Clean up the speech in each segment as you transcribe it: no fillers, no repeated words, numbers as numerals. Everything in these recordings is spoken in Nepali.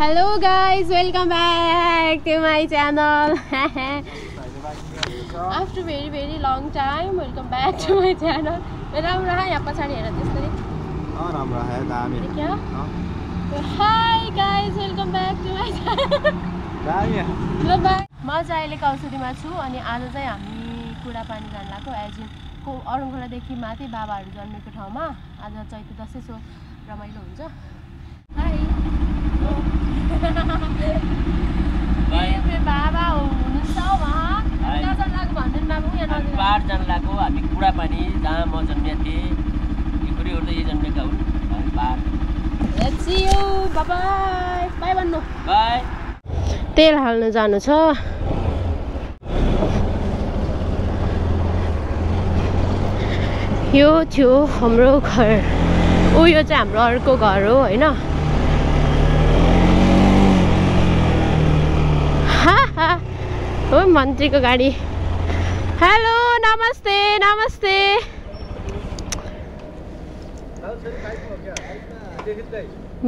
Hello guys, welcome back to my channel. After very long time, welcome back to my channel. राम्रो है यहाँ पछाडी हेर त्यसरी राम्रो है दामी क्या Hi guys, welcome back to my channel. दामी ल बाइ म चाहिँ अहिले कौसुरीमा छु अनि आज चाहिँ हामी कुरा पानी जान लाग्यो एजिन को अरुङखोलादेखि माथि बाबाहरु जन्मेको ठाउँमा आज चैते दशैं सो रमाइलो हुन्छ हाय बाबा हुनुहुन्छ वहाँ कहाँ जान लाग्यो भन्दैन बाबु यहाँ नजिक पार जान लाग्यो हामी कुरा पानी जहाँ म जन्मेको थिएँ इकुरीहरु त यही जन्मेका हुन् हामी पार Let's see you. Bye bye. Bye भन्नु बाइ तेल हाल्न जानु छ यो थियो हाम्रो घर ओ यो चाहिँ हाम्रो अर्को घर हो हैन हो मन्त्रीको गाडी हेलो नमस्ते नमस्ते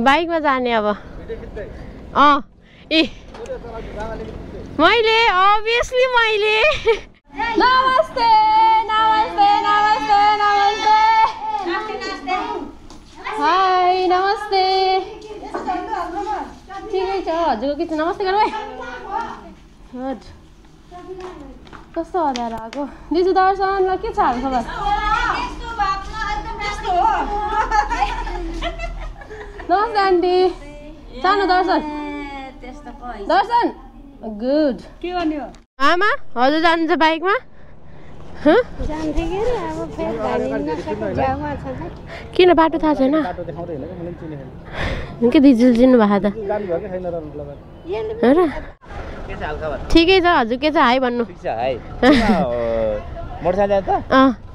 बाइकमा जाने अब ए मैले obviously मैले नमस्ते नमस्ते नमस्ते नमस्ते हाय नमस्ते ठिकै छ हजुरको के छ नमस्ते गर्नु है गुड कस्तो हदार आएको दिजु दर्शनलाई के छ हाल खबर नमस्ते आन्टी सानो दर्शन दर्शन गुड के गर्ने हो आमा हजुर जानुहुन्छ बाइकमा किन बाटो थाहा छैन के दिजुल चिन्नु भएको त ठिकै छ हजुर के छ हाई भन्नु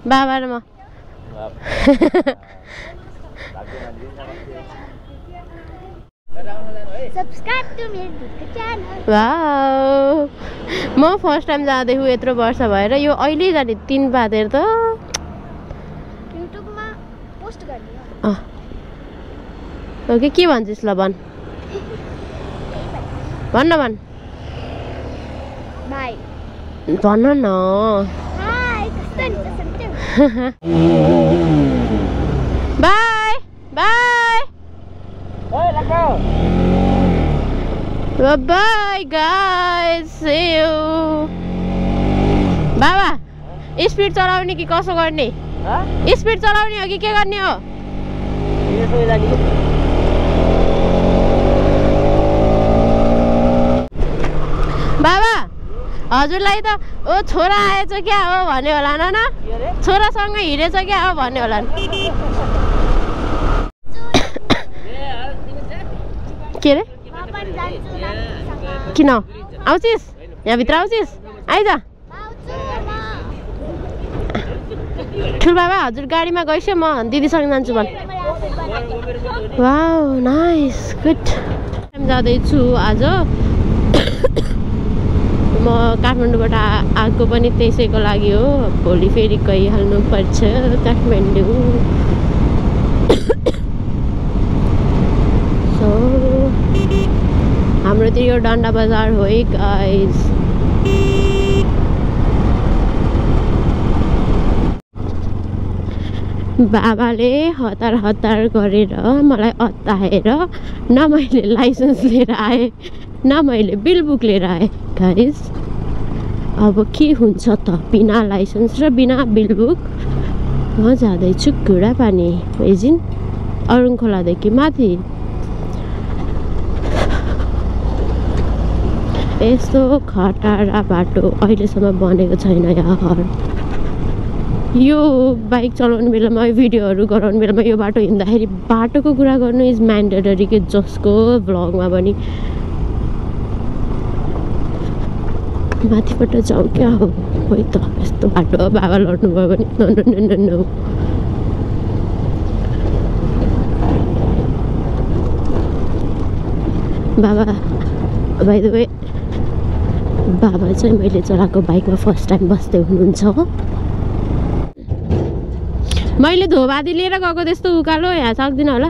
बाबा र म Subscribe to my YouTube channel. Wow म फर्स्ट टाइम जाँदैछु यत्रो वर्ष भएर यो अहिले जाने 3 बादेर त YouTube मा पोस्ट गर्ने हो ओके के भन्छस् ल भन् भन्न भन् बाइ भन्न न हाय कस्तो नि त बाइ बाइ ओइ लाग्यो Bye guys, see you. बाबा स्पिड चलाउने कि कसो गर्ने स्पिड चलाउने हो कि के गर्ने हो बाबा हजुरलाई त ओ छोरा आएछ क्या हो भन्ने होला न छोरासँग हिँडेछ क्या हो भन्ने होला के रे किन आउँछिस् यहाँभित्र आउँछिस् आइज ठुलबाबा हजुर गाडीमा गइसक्यो म दिदीसँग जान्छु भन् वाउ नाइस गुड जाँदैछु आज म काठमाडौँबाट आएको पनि त्यसैको लागि हो भोलि फेरि गइहाल्नु पर्छ काठमाडौँ हाम्रोतिर यो डन्डा बजार हो है गाइज बाबाले हतार गरेर मलाई अत्ताएर न मैले लाइसेन्स लिएर आएँ न मैले बिल बुक लिएर आएँ गाइज अब के हुन्छ त बिना लाइसेन्स र बिना बिल बुक म जाँदैछु घुँडापानी एकजिन अरुङखोलादेखि माथि यस्तो खटारा बाटो अहिलेसम्म बनेको छैन यार यो बाइक चलाउने बेलामा भिडियोहरू गराउने बेलामा यो बाटो हिँड्दाखेरि बाटोको कुरा गर्नु इज म्यान्डेटरी कि जसको भ्लगमा पनि माथिबाट जाउँ क्या हो खोइ त यस्तो बाटो बाबा लड्नु भयो भने न बाबा बाइ द वे बाबा चाहिँ मैले चलाएको बाइकमा फर्स्ट टाइम बस्दै हुनुहुन्छ मैले धोबादी लिएर गएको त्यस्तो उकालो यहाँ सक्दिनँ होला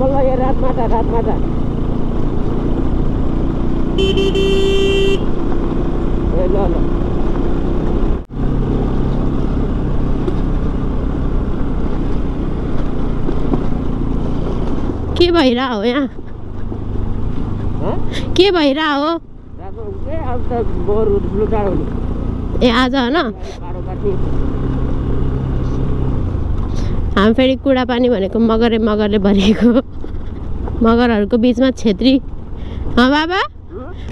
बल्ल यो रातमाटा ए ल ल के भइरा हो यहाँ के भइरा हो ए आज होइन हामी फेरि कुरापानी भनेको मगरले भरिएको मगरहरूको बिचमा छेत्री बाबा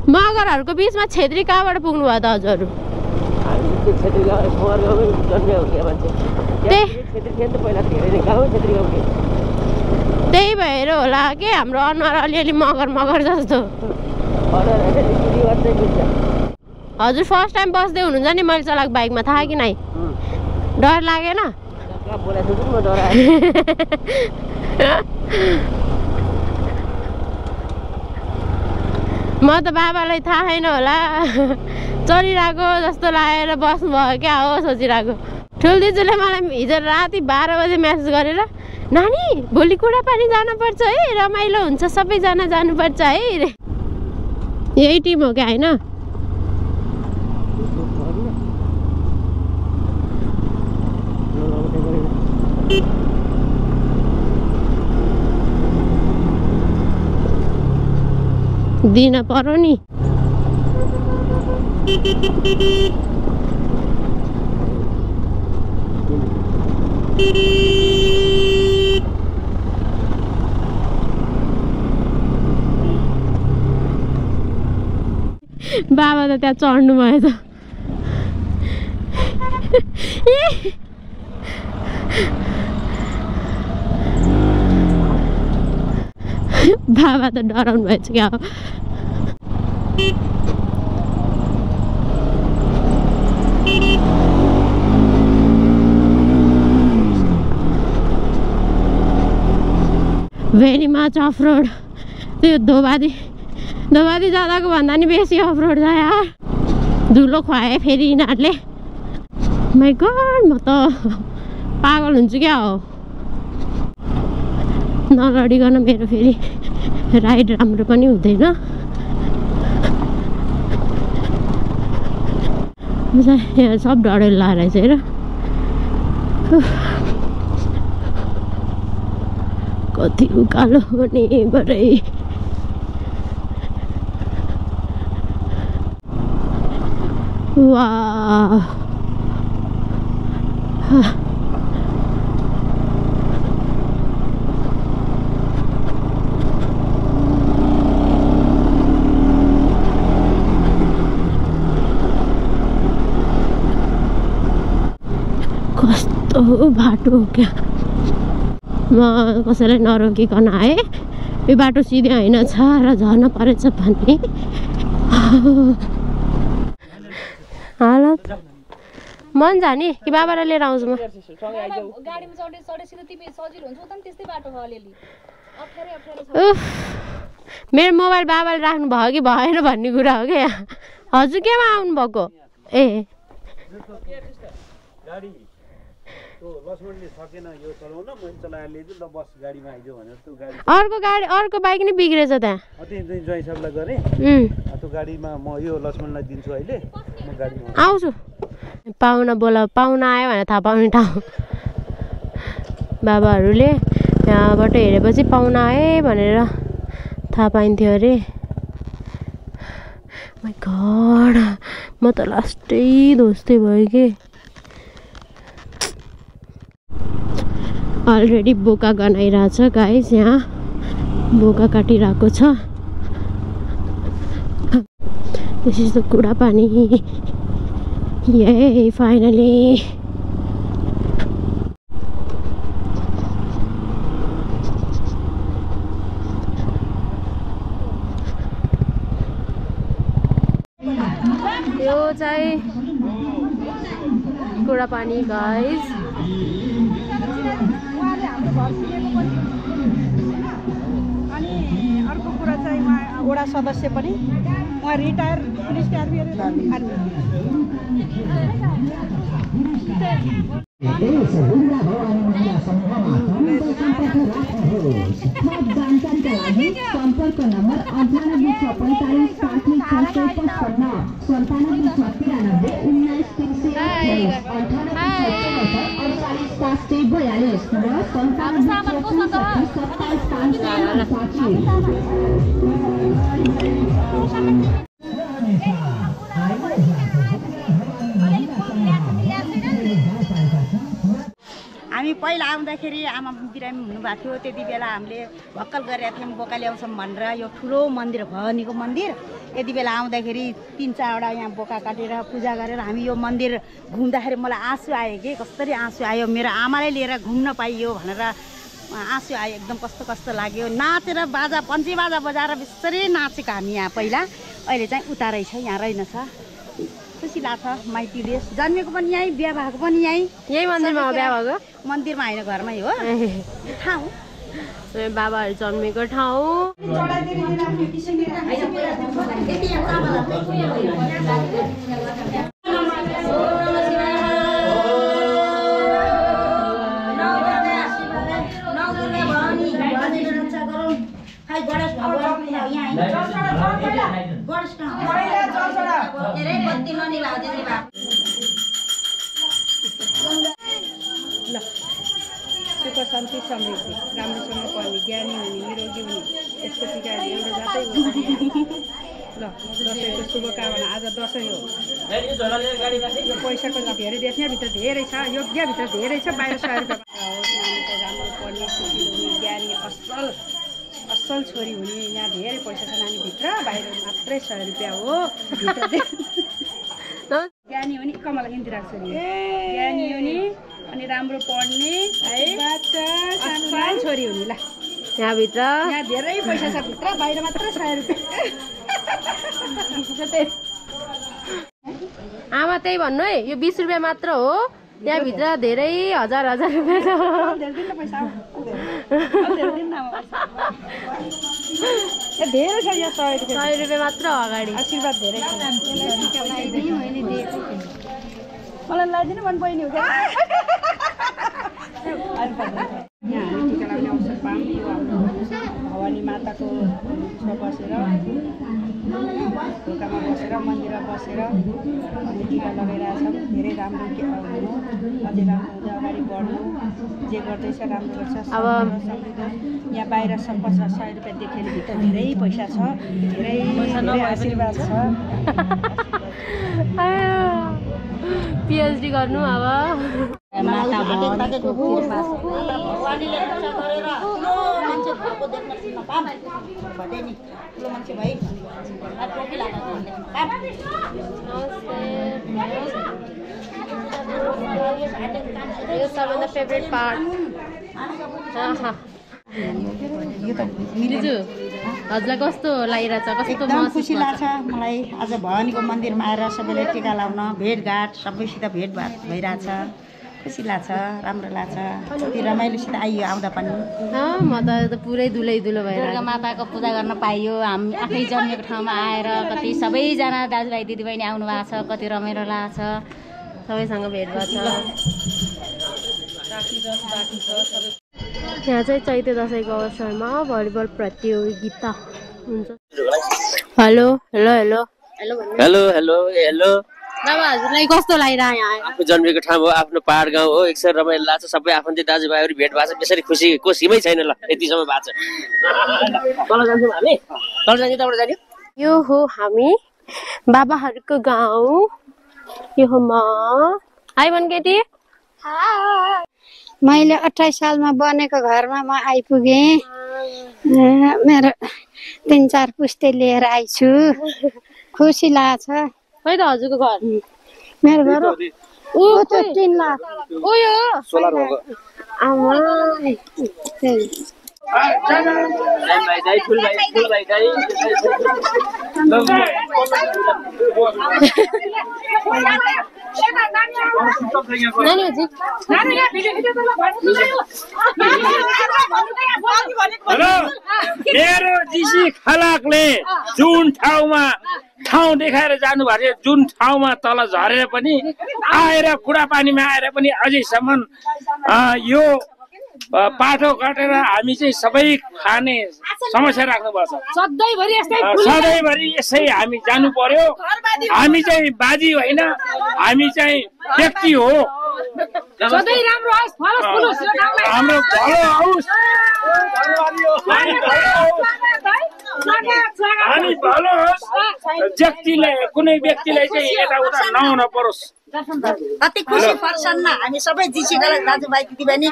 मगरहरूको बिचमा छेत्री कहाँबाट पुग्नु भयो त हजुरहरू त्यही भएर होला के हाम्रो अनुहार अलिअलि मगर जस्तो हजुर फर्स्ट टाइम बस्दै हुनुहुन्छ नि मैले चलाएको बाइकमा थाहा कि नै डर लागेन म त बाबालाई थाहा छैन होला चलिरहेको जस्तो लागेर बस्नुभयो क्या हो सोचिरहेको ठुल्दिजूले मलाई हिजो राति 12 बजे म्यासेज गरेर नानी भोलि कुरापानी जानुपर्छ है रमाइलो हुन्छ सबैजना जानुपर्छ है यही टिम हो क्या होइन दिन पर्यो नि बाबा त त्यहाँ चढ्नु भयो त बाबा त डराउनु भएछ क्या हो भेरी मच अफ रोड त्यो धोबादी जाँदाको भन्दा नि बेसी अफ रोड छ यार धुलो खुवाए फेरि यिनीहरूले माइ गड म त पागल हुन्छु क्या हो नलडिकन मेरो फेरि राइड राम्रो पनि हुँदैन यहाँ सब डढेर लाएर चाहिँ र कति उकालो भने बडै वाह कस्तो बाटो हो क्या म कसैलाई नरोकिकन आएँ यो बाटो सिधै होइन छ र झर्न परेछ भने हालत मन जाने कि बाबालाई लिएर आउँछु म मेरो मोबाइल बाबाले राख्नु भयो कि भएन भन्ने कुरा हो क्या हजुर केमा आउनु भएको ए अर्को बाइक नै बिग्रेछ त्यहाँ आउँछु पाहुना बोला पाहुना आयो भने थाहा पाउने ठाउँ बाबाहरूले यहाँबाट हेरेपछि पाहुना आए भनेर थाहा पाइन्थ्यो अरे माइ गड म त लास्टै दोस्तै भयो कि अलरेडी बोका गनाइरहेछ गाइस यहाँ बोका काटिरहेको छ दिस इज द कुरापानी यही फाइनली यो चाहिँ कुरापानी गाइस अनि अर्को कुरा चाहिँ उहाँ वडा सदस्य पनि उहाँ रिटायर पुलिस आर्मी जानकारीका लागि सम्पर्क नम्बर हामी पहिला आउँदाखेरि आमा बिरामी हुनुभएको थियो त्यति बेला हामीले भक्कल गरेका थियौँ बोका ल्याउँछौँ भनेर यो ठुलो मन्दिर भवानीको मन्दिर यति बेला आउँदाखेरि 3-4वटा यहाँ बोका काटेर पूजा गरेर हामी यो मन्दिर घुम्दाखेरि मलाई आँसु आयो कि कसरी आँसु आयो मेरो आमालाई लिएर घुम्न पाइयो भनेर आँसु आयो एकदम कस्तो लाग्यो नाचेर बाजा पन्ची बाजा बजाएर बिस्तारै नाचेको हामी यहाँ पहिला अहिले चाहिँ उता रहेछ यहाँ रहेनछ खुसी लाग्छ माइती देश जन्मेको पनि यहीँ बिहा भएको पनि यही मन्दिरमा बिहा भएको मन्दिरमा होइन घरमै हो ठाउँ बाबाहरू जन्मेको ठाउँ सुख शान्ति समृद्धि राम्रोसँग पढ्ने ज्ञानी हुने निरोगी हुने यसको टिका एउटा जातै हो ल दसैँको शुभकामना आज दसैँ हो यो पैसाको धेरै देश यहाँभित्र धेरै छ योग्यभित्र धेरै छ बाहिर 100 रुपियाँ नानीको राम्रो पढ्ने सुखी हुने ज्ञानी असल छोरी हुने यहाँ धेरै पैसा छ नानीभित्र बाहिर मात्रै 100 रुपियाँ हो ज्ञानी हुने कमला इन्दिरा छोरी ज्ञानी हुने अनि राम्रो पढ्ने है असल छोरी हुने ल यहाँभित्र यहाँ धेरै पैसा छ भित्र बाहिर मात्र 100 रुपियाँ आमा त्यही भन्नु है यो 20 रुपियाँ मात्र हो त्यहाँभित्र धेरै हजार रुपियाँ छ धेरै छ यहाँ 100 रुपियाँ मात्र हो अगाडि आशीर्वाद धेरै छ मलाई लाइदिनु मन बहिनी हो क्या यहाँ हामी टिका लगाउने अवसर पाऊँ यो हाम्रो भवानी माताको बसेर ढोकामा बसेर मन्दिरमा बसेर अनि टिका लगाइरहेछौँ धेरै राम्रो हुनु अझै राम्रो हुँदै अगाडि बढ्नु जे गर्दैछ राम्रो गर्छ अब यहाँ बाहिर सब छ 100 रुपियाँ देखेर भित्र धेरै पैसा छ धेरै आशीर्वाद छ पिएचडी गर्नु अब माता भवानीको भवानीले रक्षा गरेर ठुलो मान्छे भएको देख्न सुन्न पाम भन्दै नि ठुलो मान्छे भई टोपी लगाएको यो सबभन्दा फेभरेट पार्ट दिजु हजुरलाई कस्तो लागिरहेछ कस्तो महसुस खुसी लाग्छ मलाई आज भवानीको मन्दिरमा आएर सबैले टिका लाउन भेटघाट सबैसित भेटभाट भइरहेछ खुसी लाग्छ राम्रो लाग्छ कति रमाइलोसित आइयो आउँदा पनि म त पुरै दुलै दुलो भएर दुर्गा माताको पूजा गर्न पाइयो हामी आफै जन्मेको ठाउँमा आएर कति सबैजना दाजुभाइ दिदीबहिनी आउनु भएको छ कति रमाइलो लाग्छ सबैसँग भेट गर्छ यहाँ चाहिँ चैते दसैँको अवसरमा भलिबल प्रतियोगिता हुन्छ hello hello hello hello hello hello बाबा हजुरलाई कस्तो लागिरह्यो यहाँ आफ्नो जन्मेको ठाउँ हो आफ्नो पहाड गाउँ हो एकसर रमाइलो लाग्छ सबै आफन्ती दाजुभाइहरू भेट भएको छ त्यसरी खुसीको सीमै छैन ल यतिसम्म भएको छ तल जान्छौँ हामी तल जाने तबाट जाने यो हो हामी बाबाहरूको गाउँ यो हो म हाई भन केटी मैले 28 सालमा बनेको घरमा म आइपुगेँ मेरो 3-4 पुस्ते लिएर आइछु खुसी लाग्छ खै त हजुरको घर मेरो घर ऊ त 3 लाख ओ यो सोलर हो आमा भाइ दाइ फुल भाइ दाइ मेरो जीसी खलाकले जुन ठाउँमा ठाउँ देखाएर जानु भएको जुन ठाउँमा तल झरेर पनि आएर कुडापानीमा आएर पनि अझैसम्म यो पाठो काटेर हामी चाहिँ सबै खाने समस्या राख्नुपर्छ। सधैँभरि यसै हामी जानु पर्यो। हामी चाहिँ बाजी होइन, हामी चाहिँ व्यक्ति हो। हाम्रो भलो आओस्, हामी भलो होस्, व्यक्तिले कुनै व्यक्तिलाई चाहिँ यताउता नहुन परोस्। अति खुसी प्रसन्न हामी सबै जिसीका दाजुभाइ दिदीबहिनी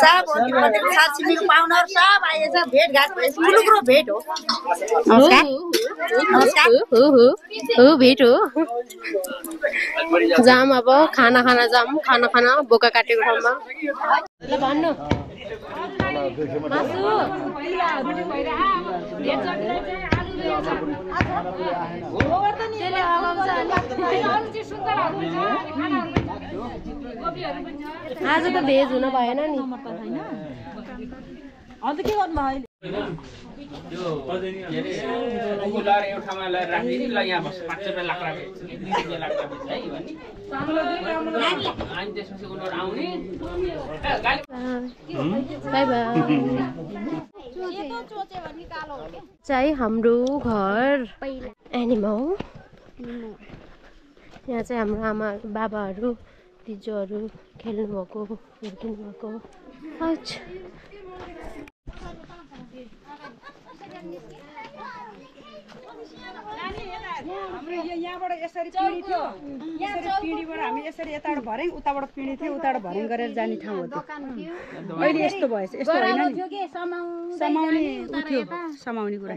सब साथीहरू पाहुनाहरू सब आएछ, भेटघाट भएछ, ठुलो भेट हो। नमस्कार हो भेट हो। जाम अब खाना खाना जाम, खाना खाना बोका काटेको ठाउँमा। ल भन्नु आज त भेज हुन भएन नि। अन्त के गर्नु भयो एउटामा राख्ने ल यहाँ बस 5 रुपैयाँ लाग्ला है भन्ने अनि त्यसपछि उनीहरू आउने बाई बाई। चाहिँ हाम्रो घर एनिमल। यहाँ चाहिँ हाम्रो आमा बाबाहरू दिजूहरू खेल्नु भएको, हुर्किनु भएको। यहाँबाट यसरी पिँढी थियो, पिँढीबाट हामी यसरी यताबाट भर्यौँ, उताबाट पिँढी थियो, उताबाट भर्यौँ गरेर जाने ठाउँ हो त्यो। अहिले यस्तो भएछ, यस्तो होइन नि, समाउने उठ्यो, समाउने कुरा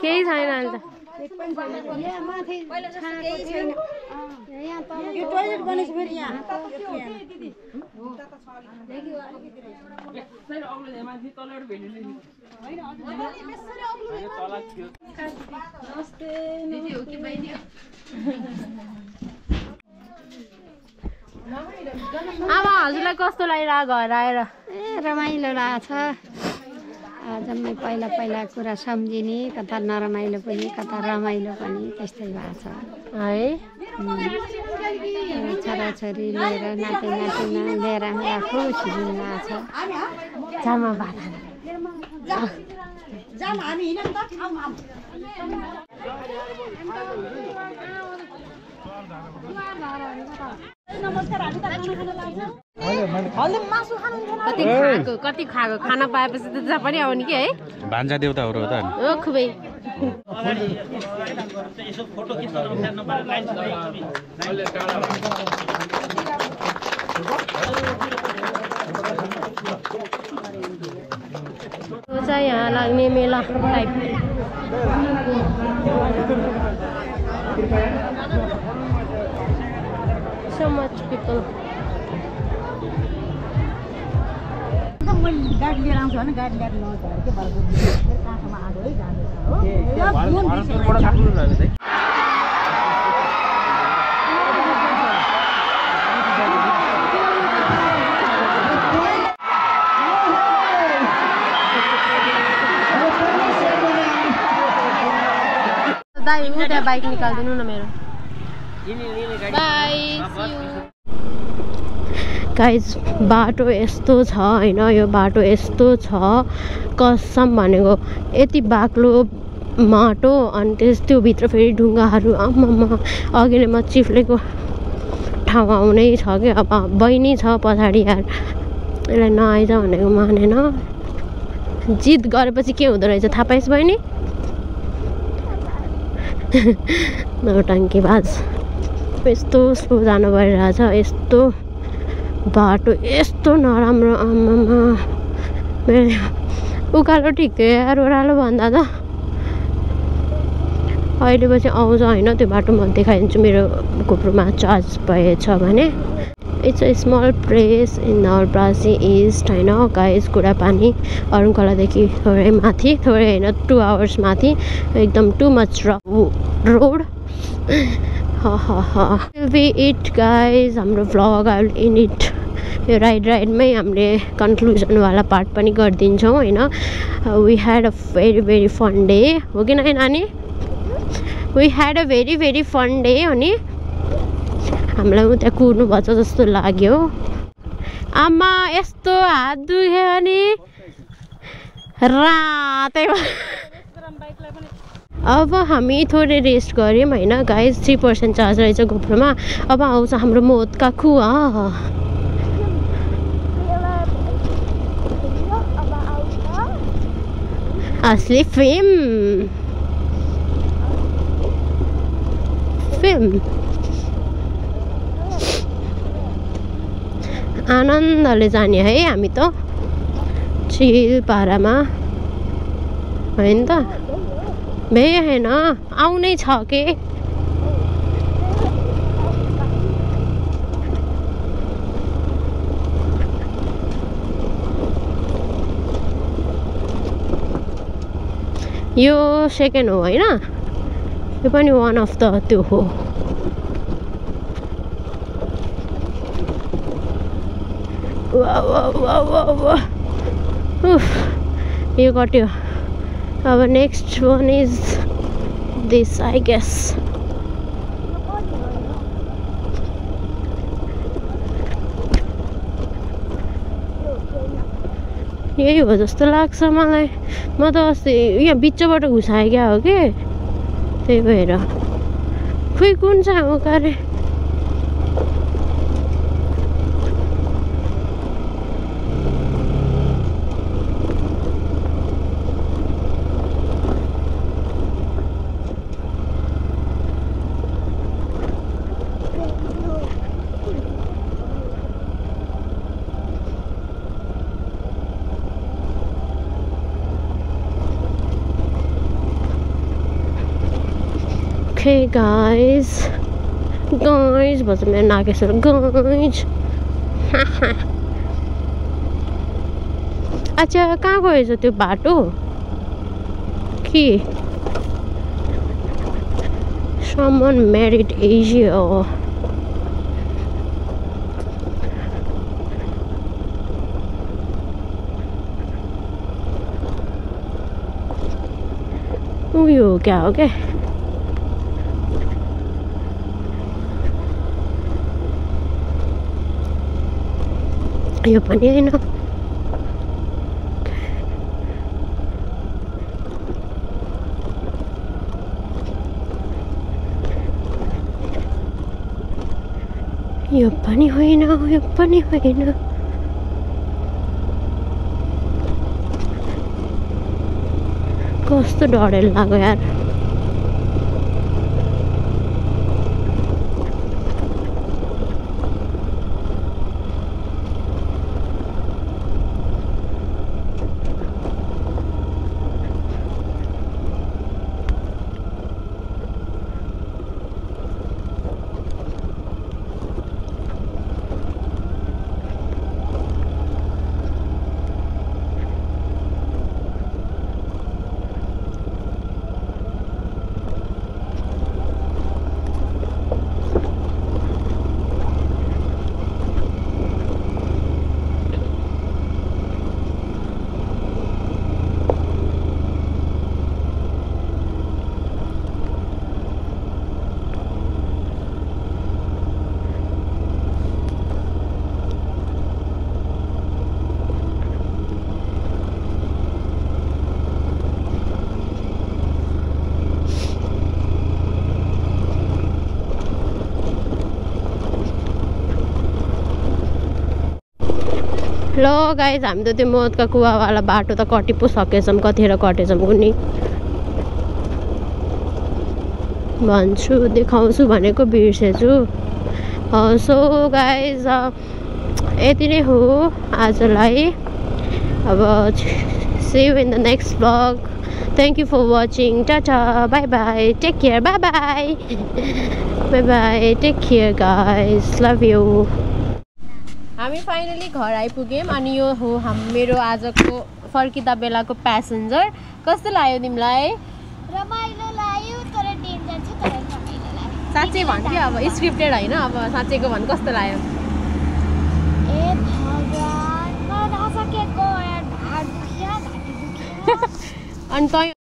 केही छैन अहिले त। यो टोइलेट बनेछ फेरि यहाँ। आमा हजुरलाई कस्तो लागिरहेको घर आएर? रमाइलो लाग्छ। जम्मै पहिला पहिला कुरा सम्झिने, कता नरमाइलो पनि कता रमाइलो पनि त्यस्तै भएको छ है। छोराछोरी लिएर नाति नातिना लिएर हामीलाई खुसी लाग्छ। जामा बाधा कति खाएको खाना पाएपछि त जहाँ पनि आउने कि है। भान्जा देउताहरू हो त हो खुबै। चाहिँ यहाँ लाग्ने मेला टाइप। So much people. गाडी लिएर आउँछ भने गाडी ल्याएर नझरेको काठमा आगो है जाँदैछ हो। दाइ उता बाइक निकालिदिनु न मेरो। बाई गाइज बाटो यस्तो छ होइन, यो बाटो यस्तो छ कसम भनेको। यति बाक्लो माटो अनि त्यो भित्र फेरि ढुङ्गाहरू। आम्मामा अघि नै म चिफ्लेको ठाउँ आउनै छ कि। अब बहिनी छ पछाडि यार, यसलाई नआइज भनेको मानेन। जिद गरेपछि के हुँदो रहेछ थाहा पाइस् बहिनी? नौटङ्कीबाज। यस्तो स्लो जानु परिरहेछ, यस्तो बाटो यस्तो नराम्रो। आमामा उकालो ठिक थियो यार, ओह्रालो भन्दा त। अहिले पछि आउँछ होइन त्यो बाटो म देखाइदिन्छु मेरो गोप्रोमा चार्ज भएछ भने। It's a small place in Nawalparasi east होइन गाइस। कुडापानी अरुणखोलादेखि थोरै माथि, थोरै होइन 2 आवर्स माथि। एकदम too much road. Will be it guys हाम्रो vlog. I will in it. यो राइडमै हामीले कन्क्लुजनवाला पार्ट पनि गरिदिन्छौँ होइन। We had a very very fun day हो कि नानी? We had a very fun day अनि हामीलाई त्यहाँ कुर्नुपर्छ जस्तो लाग्यो। आमा यस्तो हात दुख्यो अनि रातै अब हामी थोरै रेस्ट गऱ्यौँ होइन गाइज। 3% चार्ज रहेछ गोप्रोमा। अब आउँछ हाम्रो मोदका कुवा। असली फिल्म आनन्दले जाने है हामी त चिल पारामा होइन त भे होइन आउनै छ के। यो सेकेन्ड हो होइन यो पनि वान अफ द त्यो हो। यो कट्यो। अब next one is this I guess. यही हो जस्तो लाग्छ मलाई। म त अस्ति यहाँ बिचबाट घुसाए क्या हो कि त्यही भएर। खोइ कुन चाहिँ हो कार्य। Okay guys भन्छ मेरो नाकेश्वर गाइज। अच्छा कहाँ गएछ त्यो बाटो कि someone married Asia। उयो क्या हो क्या यो पनि हैन। यो पनि होइन यो पनि होइन। कस्तो डर लाग्यो यार। ल गाइज हामी त त्यो मोदका कुवावाला बाटो त कटि पो सकेछौँ। कतिखेर कटेछौँ कुनै भन्छु देखाउँछु भनेको बिर्सेछु। सो गाइज यति नै हो आजलाई। अब see you in the next vlog. Thank you for watching. Tata, bye bye, take care, bye bye. Bye bye, take care guys, love you. हामी फाइनली घर आइपुग्यौँ अनि यो हो मेरो आजको फर्किँदा बेलाको प्यासेन्जर। कस्तो लाग्यो तिमीलाई? रमाइलो लाग्यो तर डेन्जर छ तर रमाइलो लाग्यो। साँच्चै भन् कि अब स्क्रिप्टेड होइन अब साँच्चैको भन् कस्तो लाग्यो? ए भगवान म नसकेको यार ढाड दुख्यो घाँटी दुख्यो। अनि तँ